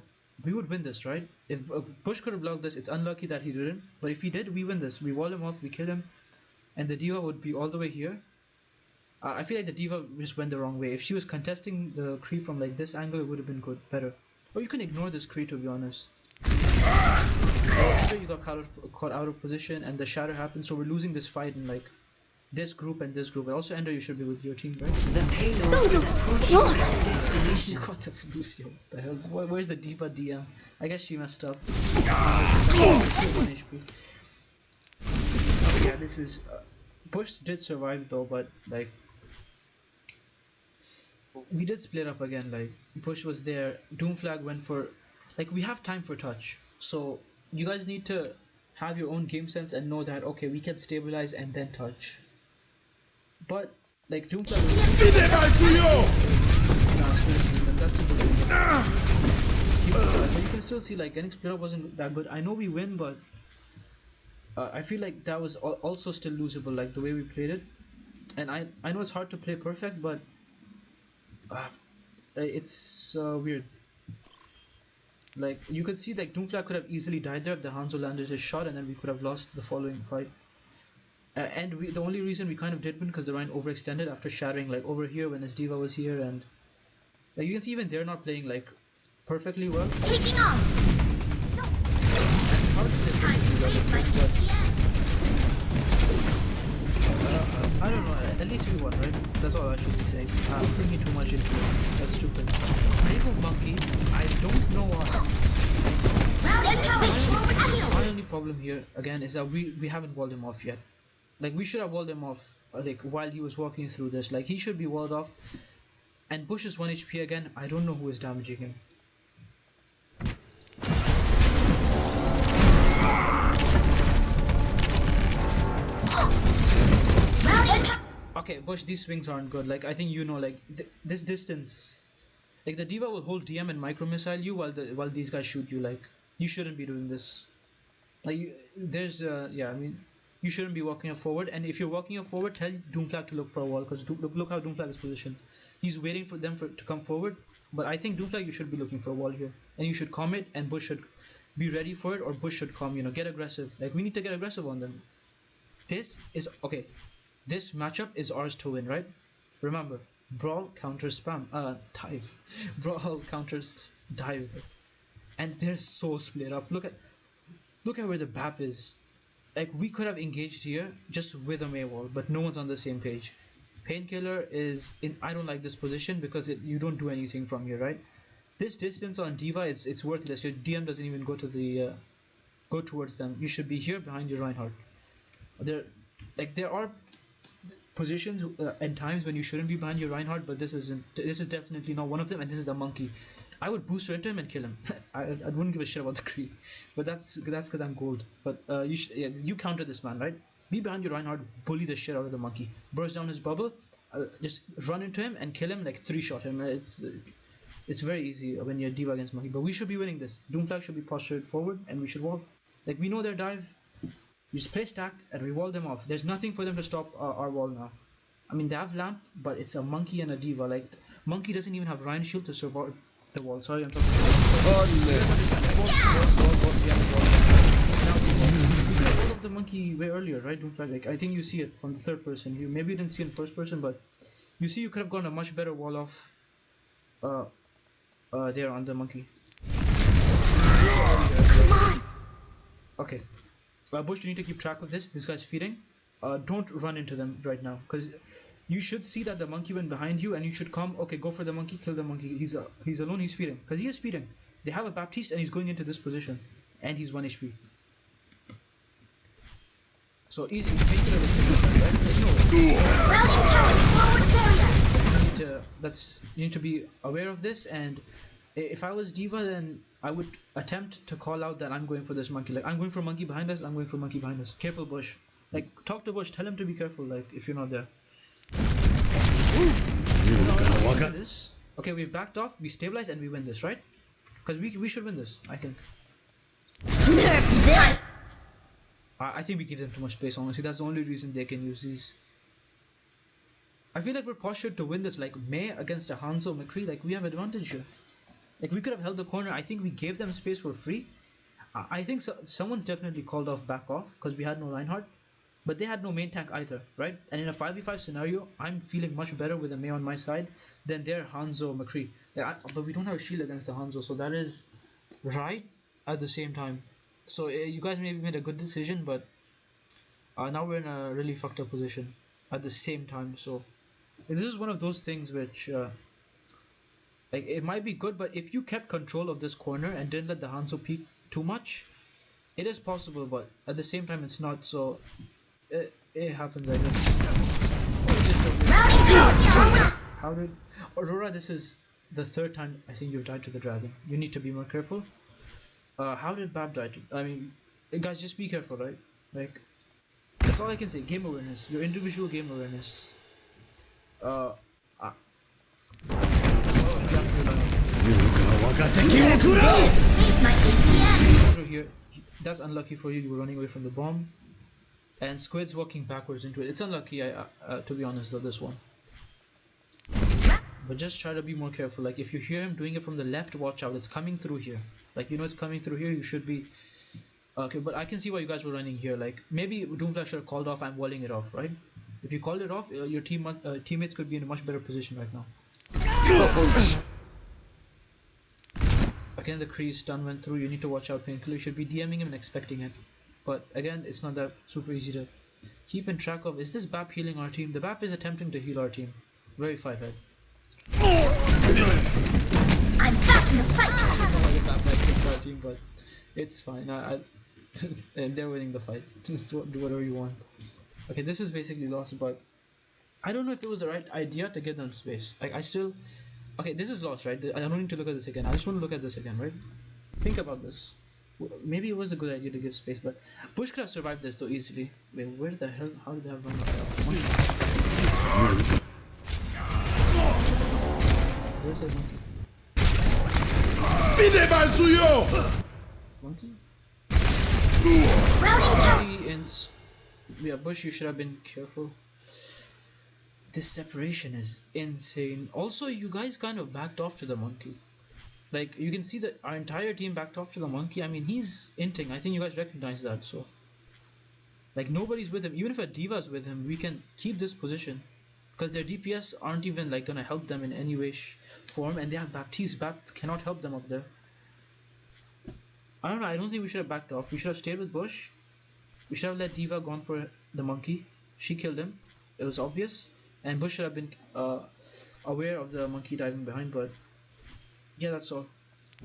we would win this, right? If Bush could have blocked this, it's unlucky that he didn't. But if he did, we win this. We wall him off, we kill him, and the diva would be all the way here. I feel like the diva just went the wrong way. If she was contesting the Kree from like this angle, it would have been good, better. Or you can ignore this Kree, to be honest. After you got caught out of position, and the shatter happened, so we're losing this fight in like this group and this group. And also, Ender, you should be with your team, right? The payload is approaching its destination. What the Lucio? What the hell? Where's the diva DM? I guess she messed up. 1 HP. Yeah, this is. Bush did survive though, but like. We did split up again, like. Bush was there. Doomflag went for. Like, we have time for touch. So, you guys need to have your own game sense and know that, okay, we can stabilize and then touch. But, like, Doomflag. That's a good thing. But you can still see, like, getting split up wasn't that good. I know we win, but I feel like that was also still losable, like the way we played it. And I know it's hard to play perfect, but it's weird. Like, you could see, like, Doomflag could have easily died there if the Hanzo landed his shot, and then we could have lost the following fight. And the only reason we kind of did win because the Rhine overextended after shattering, like, over here when his diva was here, and like, you can see even they're not playing, like, perfectly well. Taking off. And it's hard to play perfectly well, but I don't know, at least we won, right? That's all I should be saying. I'm thinking too much into it. That's stupid. Naval Monkey, I don't know why. My only problem here, again, is that we haven't walled him off yet. Like, we should have walled him off, like, while he was walking through this. Like, he should be walled off. And Bush is 1 HP again. I don't know who is damaging him. Okay, Bush, these swings aren't good. Like, I think you know, like, this distance, like, the diva will hold DM and micro missile you while these guys shoot you. Like, you shouldn't be doing this. Like, yeah, I mean, you shouldn't be walking up forward. And if you're walking up forward, tell Doomflag to look for a wall, because look how Doomflag is positioned. He's waiting for them to come forward. But I think Doomflag, you should be looking for a wall here, and you should calm it, and Bush should be ready for it, or Bush should calm. You know, get aggressive. Like, we need to get aggressive on them. This is okay. This matchup is ours to win, right? Remember, Brawl counters spam. Dive. Brawl counters dive. And they're so split up. Look at where the BAP is. Like, we could have engaged here just with a May wall, but no one's on the same page. Painkiller is in. I don't like this position because you don't do anything from here, right? This distance on Diva it's worthless. Your DM doesn't even go to the go towards them. You should be here behind your Reinhardt. There are positions and times when you shouldn't be behind your Reinhardt, but this is definitely not one of them, and this is the monkey. I would booster into him and kill him. I wouldn't give a shit about the Kree, but that's because I'm gold. But you counter this man, right? Be behind your Reinhardt, bully the shit out of the monkey, burst down his bubble, just run into him and kill him, like 3-shot him. It's very easy when you're diva against monkey, but we should be winning this. Doomflag should be postured forward, and we should wall. Like, we know their dive. We just play stacked and we wall them off. There's nothing for them to stop our wall now. I mean, they have lamp, but it's a monkey and a diva. Like, monkey doesn't even have Ryan shield to survive the wall. Sorry, I'm talking. Now, the monkey way earlier, right? Doomflag. Like, I think you see it from the third person. You maybe didn't see it in first person, but you see you could have gotten a much better wall off. There on the monkey. Okay. Bush, you need to keep track of this. This guy's feeding. Don't run into them right now, because you should see that the monkey went behind you, and you should come. Okay, go for the monkey, kill the monkey. He's alone. He's feeding, because he is feeding. They have a Baptiste and he's going into this position, and he's 1 HP. So easy. Painkiller will pick up that, right? There's no way. Routing tower forward barrier. You need to be aware of this, and if I was Diva, then I would attempt to call out that I'm going for this monkey. Like, I'm going for monkey behind us, I'm going for monkey behind us. Careful, Bush. Like, talk to Bush, tell him to be careful, like, if you're not there. This. Okay, we've backed off, we stabilize, and we win this, right? Because we should win this, I think. I think we give them too much space, honestly. That's the only reason they can use these. I feel like we're postured to win this, like May against a Hanzo McCree. Like, we have advantage here. Like, we could have held the corner. I think we gave them space for free. I think someone's definitely called off back off because we had no Reinhardt. But they had no main tank either, right? And in a 5v5 scenario, I'm feeling much better with a May on my side than their Hanzo McCree. But we don't have a shield against the Hanzo, so that is right at the same time. So you guys maybe made a good decision, but now we're in a really fucked up position at the same time. So this is one of those things which like, it might be good, but if you kept control of this corner and didn't let the Hanzo peek too much, it is possible, but at the same time it's not. So it happens, I guess. How did Aurora? This is the 3rd time I think you've died to the dragon. You need to be more careful. How did Bab die to? I mean, guys, just be careful, right? Like, that's all I can say. Game awareness, your individual game awareness. Over here, that's unlucky for you. You were running away from the bomb, and Squid's walking backwards into it. It's unlucky, to be honest, though, this one. But just try to be more careful. Like, if you hear him doing it from the left, watch out. It's coming through here. Like, you know it's coming through here. You should be okay. But I can see why you guys were running here. Like, maybe Doomflash should have called off. I'm walling it off, right? If you called it off, your teammates could be in a much better position right now. Again, the Kree stun went through. You need to watch out, Painkiller. You should be DMing him and expecting it. But again, it's not that super easy to keep in track of. Is this BAP healing our team? The BAP is attempting to heal our team. Very 5-head. I'm back in the fight. I don't know why the BAP likes our team, but it's fine. And they're winning the fight. Just do whatever you want. Okay, this is basically lost, but I don't know if it was the right idea to give them space. Like, okay, this is lost, right? I don't need to look at this again. I just want to look at this again, right? Think about this. Maybe it was a good idea to give space, but Bush could have survived this though easily. Wait, where the hell? How did they have run? Where's that monkey? Monkey? Routing yeah, Bush, you should have been careful. This separation is insane. Also, you guys kind of backed off to the monkey. Like, you can see that our entire team backed off to the monkey. I mean, he's inting. I think you guys recognize that, so. Like, nobody's with him. Even if a Diva's with him, we can keep this position. Because their DPS aren't even, like, gonna help them in any way, form. And they have Baptiste. Bap cannot help them up there. I don't know. I don't think we should have backed off. We should have stayed with Bush. We should have let Diva gone for the monkey. She killed him. It was obvious. And Bush should have been aware of the monkey diving behind, but yeah, that's all.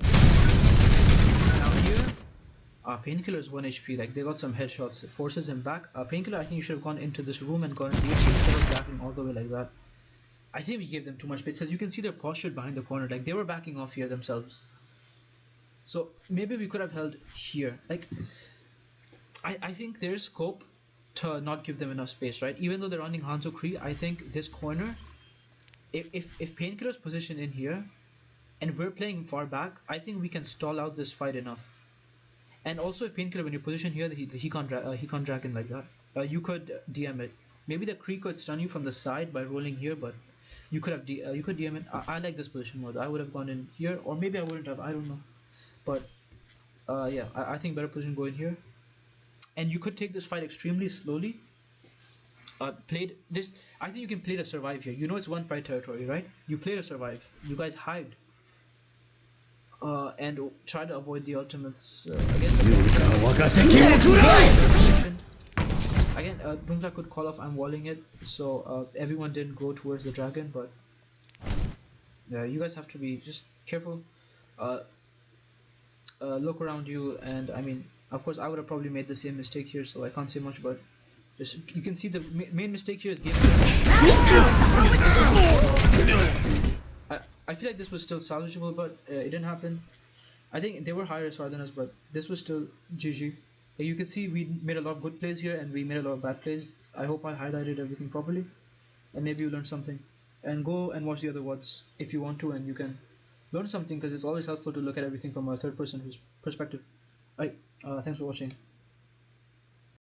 Now here, Painkiller is 1 HP. Like, they got some headshots. It forces him back. Painkiller, I think you should have gone into this room and gone into it instead of backing all the way like that. I think we gave them too much space because you can see they're postured behind the corner. Like, they were backing off here themselves. So maybe we could have held here. Like, I think there's scope to not give them enough space, right? Even though they're running Hanzo Kree, I think this corner, if Painkiller's position in here, and we're playing far back, I think we can stall out this fight enough. And also, if Painkiller, when you're positioned here, he can't drag in like that. You could DM it. Maybe the Kree could stun you from the side by rolling here, but you could have you could DM it. I like this position more. I would have gone in here, or maybe I wouldn't have. I don't know. But yeah, I think better position going here. And you could take this fight extremely slowly. I think you can play to survive here. You know it's one fight territory, right? You play to survive. You guys hide. And try to avoid the ultimates. Again, Doomflash could call off I'm walling it, so everyone didn't go towards the dragon, but yeah, you guys have to be just careful. look around you, and I mean, of course, I would have probably made the same mistake here, so I can't say much. But just you can see the main mistake here is game awareness. I I feel like this was still salvageable, but it didn't happen. I think they were higher SR than us, but this was still GG. You can see we made a lot of good plays here, and we made a lot of bad plays. I hope I highlighted everything properly, and maybe you learned something. And go and watch the other VODs if you want to, and you can learn something because it's always helpful to look at everything from a third person perspective. Right. Thanks for watching.